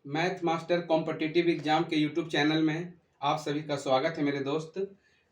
Math master competitive exam के YouTube channel में आप सभी का स्वागत है मेरे दोस्त।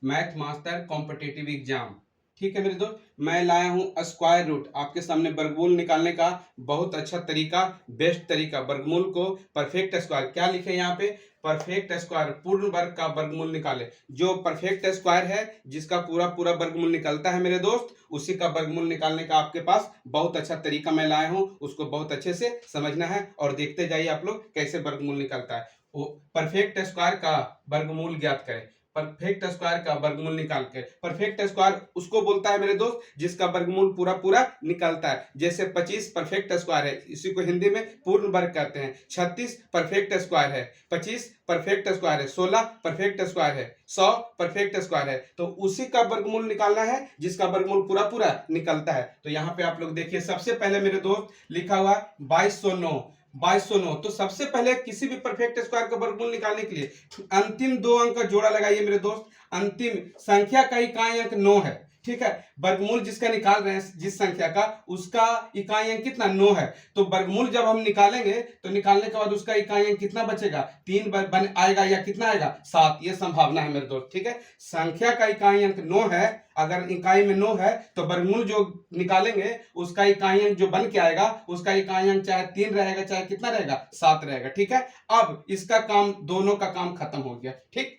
मैथ मास्टर कॉम्पिटिटिव एग्जाम, ठीक है मेरे दोस्त। मैं लाया हूं स्क्वायर रूट आपके सामने वर्गमूल निकालने का बहुत अच्छा तरीका, बेस्ट तरीका। वर्गमूल को परफेक्ट स्क्वायर, क्या लिखे यहाँ पे, परफेक्ट स्क्वायर, पूर्ण वर्ग का वर्गमूल निकाले। जो परफेक्ट स्क्वायर है जिसका पूरा पूरा वर्गमूल निकलता है मेरे दोस्त, उसी का वर्गमूल निकालने का आपके पास बहुत अच्छा तरीका मैं लाया हूं। उसको बहुत अच्छे से समझना है और देखते जाइए आप लोग कैसे वर्गमूल निकलता है। वो परफेक्ट स्क्वायर का वर्गमूल ज्ञात करें। परफेक्ट स्क्वायर का वर्गमूल निकाल के, परफेक्ट स्क्वायर उसको बोलता है मेरे दोस्त जिसका वर्गमूल पूरा पूरा निकलता है। जैसे 25 परफेक्ट स्क्वायर है, इसी को हिंदी में पूर्ण वर्ग कहते हैं। 36 परफेक्ट स्क्वायर है, 25 परफेक्ट स्क्वायर है, 16 परफेक्ट स्क्वायर है, 100 परफेक्ट स्क्वायर है। तो उसी का वर्गमूल निकालना है जिसका वर्गमूल पूरा पूरा निकलता है। तो यहाँ पे आप लोग देखिए, सबसे पहले मेरे दोस्त लिखा हुआ 2209। 2209 तो सबसे पहले किसी भी परफेक्ट स्क्वायर का वर्गमूल निकालने के लिए अंतिम दो अंक का जोड़ा लगाइए मेरे दोस्त। अंतिम संख्या का इकाई अंक 9 है, ठीक है। वर्गमूल जिसका निकाल रहे हैं, जिस संख्या का, उसका इकाई अंक कितना, 9 है। तो वर्गमूल जब हम निकालेंगे तो निकालने के बाद उसका इकाई अंक कितना बचेगा, 3 बन आएगा या कितना आएगा, 7। ये संभावना है मेरे दोस्त, ठीक है। संख्या का इकाई अंक 9 है, अगर इकाई में 9 है तो वर्गमूल जो निकालेंगे उसका इकाई अंक जो बन के आएगा, उसका इकाई अंक चाहे 3 रहेगा चाहे कितना रहेगा, 7 रहेगा, ठीक है। अब इसका काम, दोनों का काम खत्म हो गया, ठीक।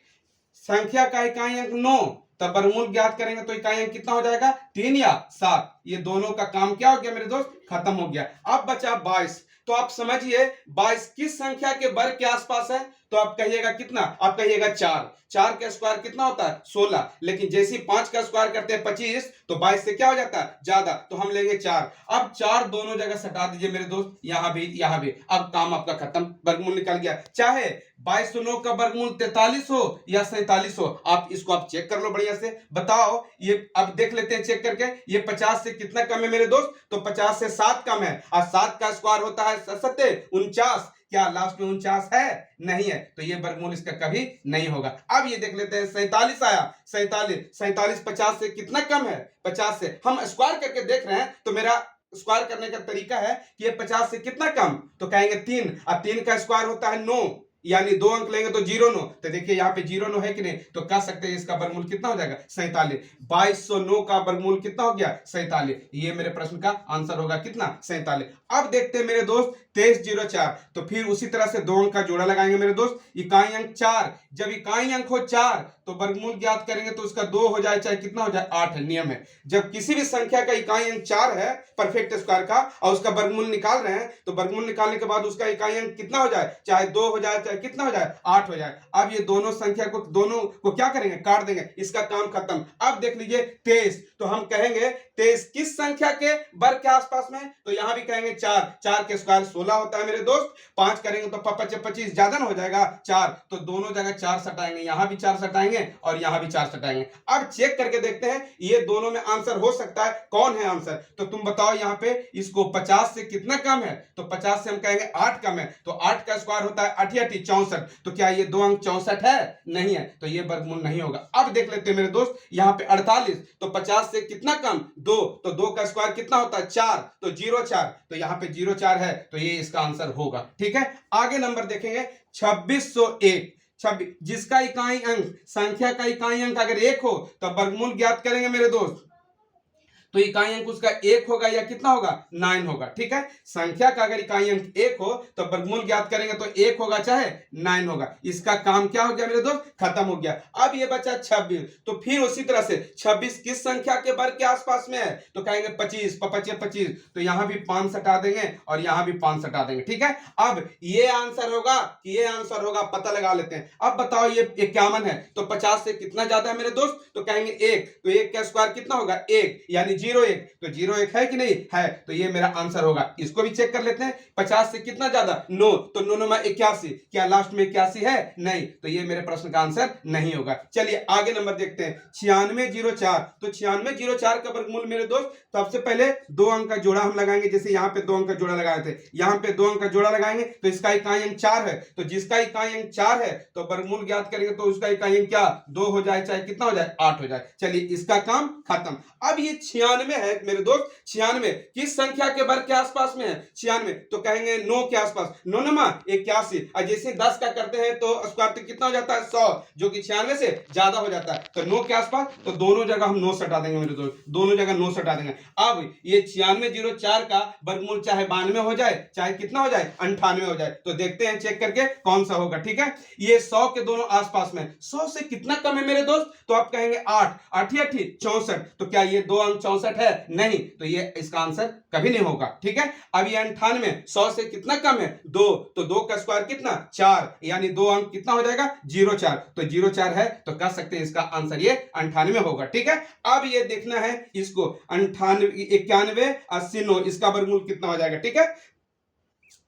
संख्या का इकाई अंक 9, तब वर्गमूल ज्ञात करेंगे तो इकाई अंक कितना हो जाएगा, 3 या 7। ये दोनों का काम क्या हो गया मेरे दोस्त, खत्म हो गया। अब बचा 22। तो आप समझिए 22 किस संख्या के वर्ग के आसपास है। तो आप कहिएगा कितना, आप कहिएगा 4। 4 का स्क्वायर कितना होता है, 16। लेकिन जैसे ही 5 का स्क्वायर करते हैं 25, तो 22 से क्या हो जाता है, ज्यादा, तो हम लेंगे 4। अब 4 दोनों जगह सटा दीजिए मेरे दोस्त, यहां भी यहां भी। अब काम आपका खत्म, वर्गमूल निकल गया। चाहे 2209 का वर्गमूल 43 हो या 47 हो, आप इसको आप चेक कर लो बढ़िया से, बताओ। ये अब देख लेते हैं चेक करके, ये 50 से कितना कम है मेरे दोस्त, तो 50 से 7 कम है। और 7 का स्क्वायर होता है 49। क्या लास्ट में 49 है, नहीं है, तो ये वर्गमूल इसका कभी नहीं होगा। अब ये देख लेते हैं 47 आया, 47 50 से कितना कम है, 50 से। हम स्क्वायर करके देख रहे हैं तो मेरा स्क्वायर करने का तरीका है कि ये 50 से कितना कम, तो कहेंगे 3। अब 3 का स्क्वायर होता है 9, यानी 2 अंक लेंगे तो 09। तो देखिए यहाँ पे 09 है कि नहीं, तो कह सकते हैं इसका वर्गमूल कितना हो जाएगा, 47। 2209 का वर्गमूल कितना हो गया, 47। ये मेरे प्रश्न का आंसर होगा कितना, 47। अब देखते हैं मेरे दोस्त 2304। तो फिर उसी तरह से 2 अंक का जोड़ा लगाएंगे मेरे दोस्त। इकाई अंक 4, जब इकाई अंक हो 4 तो वर्गमूल ज्ञात करेंगे तो उसका 2 हो जाए चाहे कितना हो जाए, 8 है। नियम है, जब किसी भी संख्या का इकाई अंक 4 है परफेक्ट स्क्वायर का और उसका वर्गमूल निकाल रहे हैं, तो वर्गमूल निकालने के बाद उसका इकाई अंक कितना हो जाए, चाहे 2 हो जाए चाहे कितना हो जाए, 8 हो जाए। अब ये दोनों संख्या को, दोनों को क्या करेंगे, काट देंगे, इसका काम खत्म। अब देख लीजिए 23, तो हम कहेंगे 23 किस संख्या के वर्ग के आसपास में, तो यहां भी कहेंगे 4। 4 के स्क्वायर 16 होता है मेरे दोस्त। 5 करेंगे तो 25 ज्यादा ना हो जाएगा, 4। तो दोनों जगह 4 सटाएंगे, यहां भी 4 सटाएंगे और यहां भी 4 सटाएंगे। अब चेक करके देखते हैं ये दोनों में आंसर हो सकता है, कौन है आंसर, तो तुम बताओ। यहां पे इसको 50 से कितना कम है, तो 50 से हम कहेंगे 8 कम है। तो 8 का स्क्वायर होता है 8 64। तो क्या ये 2 अंक 64 है, नहीं है, तो ये वर्गमूल नहीं होगा। अब देख लेते हैं मेरे दोस्त, यहां पे 48, तो 50 से कितना कम, 2। तो 2 का स्क्वायर कितना होता है, 4। तो 04, तो यहां पे 04 है, तो ये इसका आंसर होगा, ठीक है। आगे नंबर देखेंगे 2601। 26 जिसका इकाई अंक, संख्या का इकाई अंक अगर 1 हो तो वर्गमूल ज्ञात करेंगे मेरे दोस्त। तो इकाई अंक उसका 1 होगा या कितना होगा, 9 होगा, ठीक है। संख्या का अगर इकाई अंक 1 हो तो वर्गमूल ज्ञात करेंगे तो 1 होगा चाहे 9 होगा। इसका काम क्या हो गया मेरे दोस्त, खत्म हो गया। अब ये बचा 26, तो फिर उसी तरह से 26 किस संख्या के वर्ग के आसपास में है, तो कहेंगे 25, 25, तो यहां भी 5 सटा देंगे और यहां भी 5 सटा देंगे, ठीक है। अब ये आंसर होगा कि ये आंसर होगा, पता लगा लेते हैं। अब बताओ ये 51 है, तो 50 से कितना ज्यादा है मेरे दोस्त, तो कहेंगे 1। तो 1 का स्क्वायर कितना होगा, 1, यानी 01। तो 01 है कि नहीं है, तो ये मेरा आंसर होगा। इसको भी चेक कर लेते हैं, 50 से कितना ज्यादा, 9। तो 9 में 81, क्या लास्ट में 81 है, नहीं, तो ये मेरे प्रश्न का आंसर नहीं होगा। चलिए आगे नंबर देखते हैं 9604। तो 9604 का वर्गमूल मेरे दोस्त, सबसे पहले 2 अंक का जोड़ा हम लगाएंगे। जैसे यहाँ पे 2 अंक का जोड़ा लगाए थे, यहाँ पे 2 अंक का जोड़ा लगाएंगे, तो इसका इकाई अंक 4 है। तो जिसका इकाई अंक 4 है तो वर्गमूल ज्ञात करेंगे तो उसका इकाई अंक क्या, 2 हो जाए चाहे कितना हो जाए, 8 हो जाए। चलिए इसका काम खत्म। अब ये 96 है मेरे दोस्त, 96 किस संख्या के वर्ग के आसपास में है? 96, तो कहेंगे 9 के आसपास, 9 नमा 81, और जैसे 10 का करते हैं तो स्क्वायर तो कितना हो जाता है 100, जो कि 96 से ज्यादा हो जाता है, तो 9 के आसपास, तो दोनों जगह हम 9 सटा देंगे मेरे दोस्त, दोनों जगह 9 सटा देंगे। अब ये 9604 का वर्गमूल चाहे 92 हो जाए चाहे कितना हो जाए 98 हो जाए, तो देखते हैं चेक करके कौन सा होगा। ठीक है, ये 100 के दोनों आसपास में, 100 से कितना कम है मेरे दोस्त? तो आप कहेंगे 8, 8 64, तो क्या ये 2 अंक 64 है? नहीं, तो ये इसका आंसर कभी नहीं होगा। ठीक है, अब ये 98 100 से कितना कम है? 2, तो 2 का स्क्वायर कितना? 4, यानी 2 अंक कितना हो जाएगा? 04, तो 04 है, तो कह सकते हैं इसका आंसर ये 98 होगा। ठीक है, अब ये देखना है इसको 98 91 80 9, इसका वर्गमूल कितना हो जाएगा? ठीक है,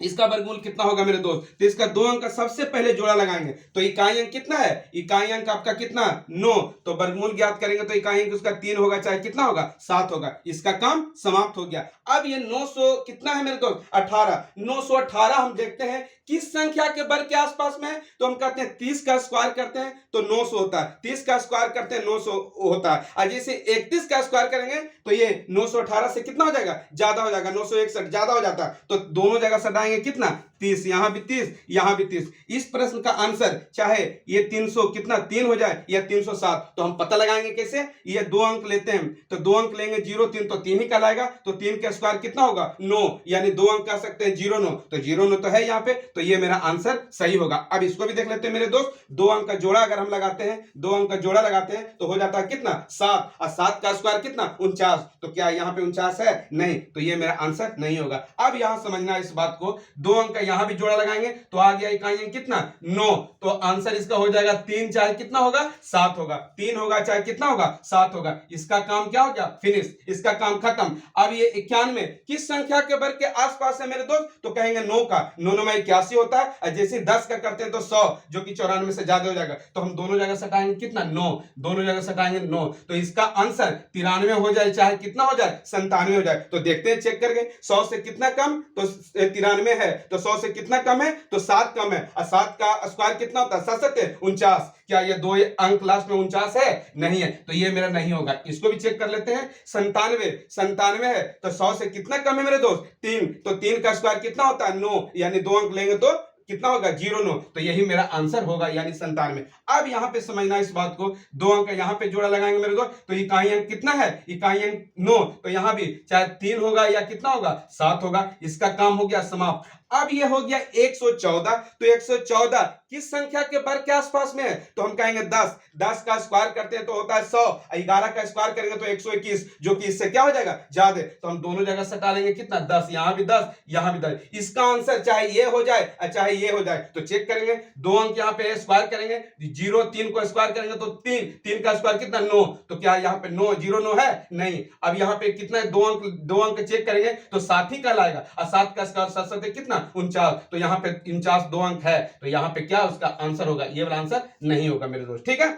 इसका वर्गमूल कितना होगा मेरे दोस्त? तो इसका 2 अंक का सबसे पहले जोड़ा लगाएंगे, तो इकाई अंक कितना है? इकाई अंक आपका कितना? 9, तो वर्गमूल ज्ञात करेंगे तो इकाई अंक उसका 3 होगा, चाहे कितना होगा? 7 होगा, इसका काम समाप्त हो गया। अब ये 900 कितना है मेरे दोस्त? 18, 918 हम देखते हैं किस संख्या के वर्ग के आसपास में है, तो हम कहते हैं 30 का स्क्वायर करते हैं तो 900 होता है, 30 का स्क्वायर करते हैं 900 होता है, और जैसे 31 का स्क्वायर करेंगे तो ये 918 से कितना हो जाएगा? ज्यादा हो जाएगा, 961 ज्यादा हो जाता है, तो दोनों जगह सटाएंगे कितना? 30, यहां भी 30, यहां भी 30। इस प्रश्न का आंसर चाहे ये 300 कितना 3 हो जाए या 307, तो हम पता लगाएंगे कैसे? ये 2 अंक लेते हैं, तो 2 अंक लेंगे 0 3, तो 3 ही कहलाएगा, तो 3 का स्क्वायर कितना होगा? 9, यानी 2 अंक कह सकते हैं 09, तो 09 तो है यहाँ पे, तो ये मेरा आंसर सही होगा। अब इसको भी देख लेते हैं मेरे दोस्त, 2 अंक का जोड़ा अगर हम लगाते हैं, 2 अंक का जोड़ा लगाते हैं तो हो जाता है कितना? 7, और 7 का स्क्वायर कितना? 49, तो क्या यहाँ पे 49 है? नहीं, तो ये मेरा आंसर नहीं होगा। अब यहां समझना इस बात को, 2 अंक का यहां भी जोड़ा लगाएंगे तो आ गया इकाई अंक कितना? 9, तो आंसर इसका हो जाएगा 3, चाहे कितना होगा? 7 होगा, 3 होगा चाहे कितना होगा? 7 होगा, इसका काम क्या हो गया? फिनिश, इसका काम खत्म। अब ये 91 किस संख्या के वर्ग के आसपास है मेरे दोस्त? तो कहेंगे 9 का, 9 9 81 होता है, और जैसे 10 का करते हैं तो 100, जो कि 94 से ज्यादा हो जाएगा, तो हम दोनों जगह सटाएंगे कितना? 9, दोनों जगह सटाएंगे 9, तो इसका आंसर 93 हो जाए चाहे कितना हो जाए? 97 हो जाए, तो देखते हैं चेक करके, 100 से कितना कम? तो 93 है, तो 100 से कितना कम है? तो 7 कम है, और 7 का स्क्वायर कितना होता है? 7 7 49, क्या ये 2 अंक लास्ट में 49 है? नहीं है, तो ये मेरा नहीं होगा। इसको भी चेक कर लेते हैं, 97 है, तो 100 से कितना कम है मेरे दोस्त? 3, तो 3 का स्क्वायर कितना होता है? 9, यानी 2 अंक लेंगे तो कितना होगा? 09, तो यही मेरा आंसर होगा, यानी 97। अब यहां पे समझना इस बात को, 2 अंक यहां पे जोड़ा लगाएंगे मेरे दोस्त, तो इकाई अंक कितना है? इकाई अंक 9, तो यहां भी चाहे 3 होगा या कितना होगा? 7 होगा, इसका काम हो गया समाप्त। अब ये हो गया 114, तो 114 किस संख्या के वर्ग के आसपास में है? तो हम कहेंगे 10, 10 का स्क्वायर करते हैं तो होता है 100, 11 का स्क्वायर करेंगे तो 121, जो कि इससे क्या हो जाएगा? ज्यादा, तो हम दोनों जगह सटा लेंगे कितना? 10, यहां भी 10, यहां भी 10। इसका आंसर चाहे ये हो जाए चाहे ये हो जाए, तो चेक करेंगे, 2 अंक यहां पे स्क्वायर करेंगे, 0 3 को स्क्वायर करेंगे तो 3, 3 का स्क्वायर कितना? 9, तो क्या यहां पे 9 09 है? नहीं, अब यहां पे कितना? 2 अंक चेक करेंगे तो 7 ही कहलाएगा, और 7 का स्क्वायर 7 7 कितना? 49, तो यहां पे 49 2 अंक है, तो यहां पे क्या उसका आंसर होगा? ये वाला आंसर नहीं होगा मेरे दोस्त। ठीक है,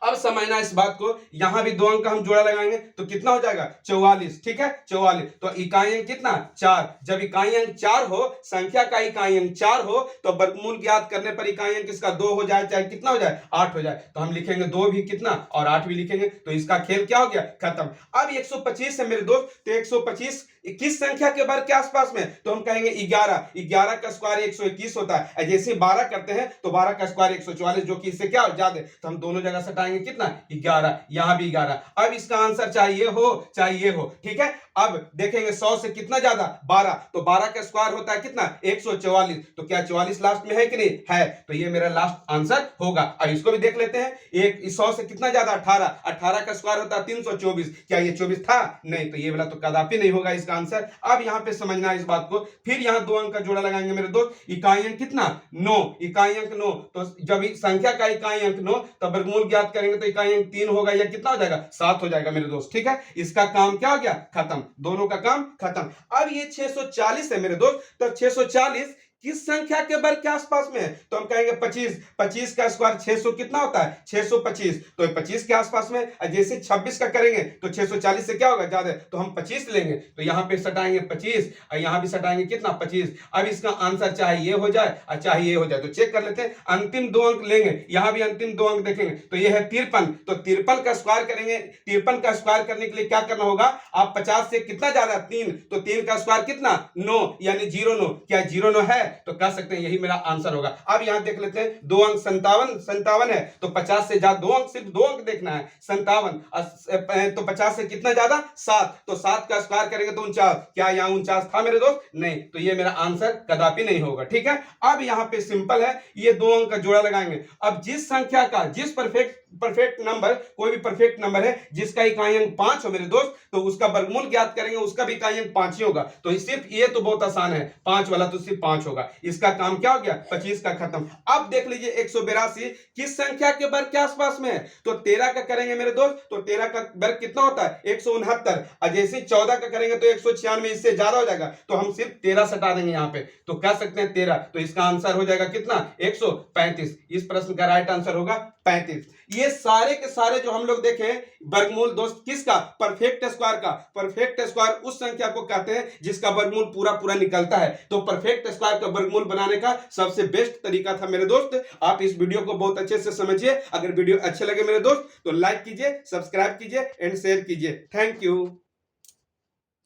अब समझना इस बात को, यहां भी 2 अंक का हम जोड़ा लगाएंगे तो कितना हो जाएगा? 44। ठीक है, 44, तो इकाई अंक कितना? 4, जब इकाई अंक 4 हो, संख्या का इकाई अंक 4 हो, तो वर्गमूल ज्ञात करने पर इकाई अंक इसका 2 हो जाए चाहे कितना हो जाए? 8 हो जाए, तो हम लिखेंगे 2 भी कितना और 8 भी लिखेंगे, तो इसका खेल क्या हो गया? खत्म। अब 125 है मेरे दोस्त, तो 125 किस संख्या के वर्ग के आसपास में? तो हम कहेंगे 11, 11 का स्क्वायर 121 होता है, जैसे 12 करते हैं तो 12 का स्क्वायर 144, जो कि इससे क्या हो ज्यादा, तो हम दोनों जगह सटाएंगे कितना? 11, यहां भी 11। अब इसका आंसर चाहे ये हो चाहे ये हो। ठीक है, अब देखेंगे 100 से कितना ज्यादा? 12, तो 12 का स्क्वायर होता है कितना? 144, तो क्या 44 लास्ट में है कि नहीं? है, तो ये मेरा लास्ट आंसर होगा। अब इसको भी देख लेते हैं, 100 से कितना ज्यादा? 18, 18 का स्क्वायर होता है 324, क्या ये 24 था? नहीं, तो ये वाला तो कदापि नहीं होगा इसका आंसर। अब यहां पे समझना इस बात को, फिर यहां 2 अंक का जोड़ा लगाएंगे मेरे दोस्त, इकाई अंक कितना? 9, इकाई अंक 9, तो जब संख्या का इकाई अंक 9, तब वर्गमूल ज्ञात करेंगे तो इकाई अंक 3 होगा या कितना हो जाएगा? 7 हो जाएगा मेरे दोस्त। ठीक है, इसका काम क्या हो गया? खत्म, दोनों का काम खत्म। अब ये 640 है मेरे दोस्त, तो 640 किस संख्या के वर्ग के आसपास में है, तो हम कहेंगे 25। 25 का स्क्वायर 600 कितना होता है, 625, तो 25 के आसपास में। जैसे 26 का करेंगे तो 640 से क्या होगा ज्यादा, तो हम 25 लेंगे, तो यहां पे सटाएंगे 25 और यहां भी सटाएंगे कितना, 25। अब इसका आंसर चाहे ये हो जाए और चाहे ये हो जाए, तो चेक कर लेते हैं। अंतिम 2 अंक लेंगे, यहां भी अंतिम 2 अंक देखेंगे, तो ये है 53, तो 53 का स्क्वायर करेंगे। 53 का स्क्वायर करने के लिए क्या करना होगा, आप 50 से कितना ज्यादा 3, तो 3 का स्क्वायर कितना 9, यानी 09। क्या 09 है, तो कह सकते हैं यही मेरा आंसर होगा। अब यहां देख लेते हैं 2 अंक 57 है, तो 50 से ज्यादा 2 अंक, सिर्फ 2 अंक देखना है, 57, तो 50 से कितना ज्यादा 7, तो 7 का स्क्वायर करेंगे तो 49। क्या यहाँ 49 था मेरे दोस्त, नहीं, तो ये मेरा आंसर कदापि नहीं होगा। ठीक है, अब यहाँ पे सिंपल है, ये 2 अंक का जोड़ा लगाएंगे। अब जिस संख्या का, जिस परफेक्ट नंबर, कोई भी परफेक्ट नंबर है जिसका इकाई अंक 5 हो मेरे दोस्त, तो उसका वर्गमूल ज्ञात करेंगे, उसका भी इकाई अंक 5 ही होगा। तो सिर्फ ये तो बहुत आसान है, 5 वाला तो सिर्फ 5 होगा। इसका काम क्या हो गया, 25 का खत्म। अब देख लीजिए 182 किस संख्या के वर्ग के आसपास में है, तो 13 का करेंगे मेरे दोस्त, तो 13 का वर्ग कितना होता है 169, और जैसे 14 का करेंगे तो 196, इससे ज्यादा हो जाएगा, तो हम सिर्फ 13 सटा देंगे यहाँ पे, तो कह सकते हैं 13, तो इसका आंसर हो जाएगा कितना 135। इस प्रश्न का राइट आंसर होगा 35। ये सारे के सारे जो हम लोग देखें वर्गमूल दोस्त किसका, परफेक्ट स्क्वायर का। परफेक्ट स्क्वायर उस संख्या को कहते हैं जिसका वर्गमूल पूरा पूरा निकलता है। तो परफेक्ट स्क्वायर का वर्गमूल बनाने का सबसे बेस्ट तरीका था मेरे दोस्त। आप इस वीडियो को बहुत अच्छे से समझिए। अगर वीडियो अच्छे लगे मेरे दोस्त तो लाइक कीजिए, सब्सक्राइब कीजिए एंड शेयर कीजिए। Thank you.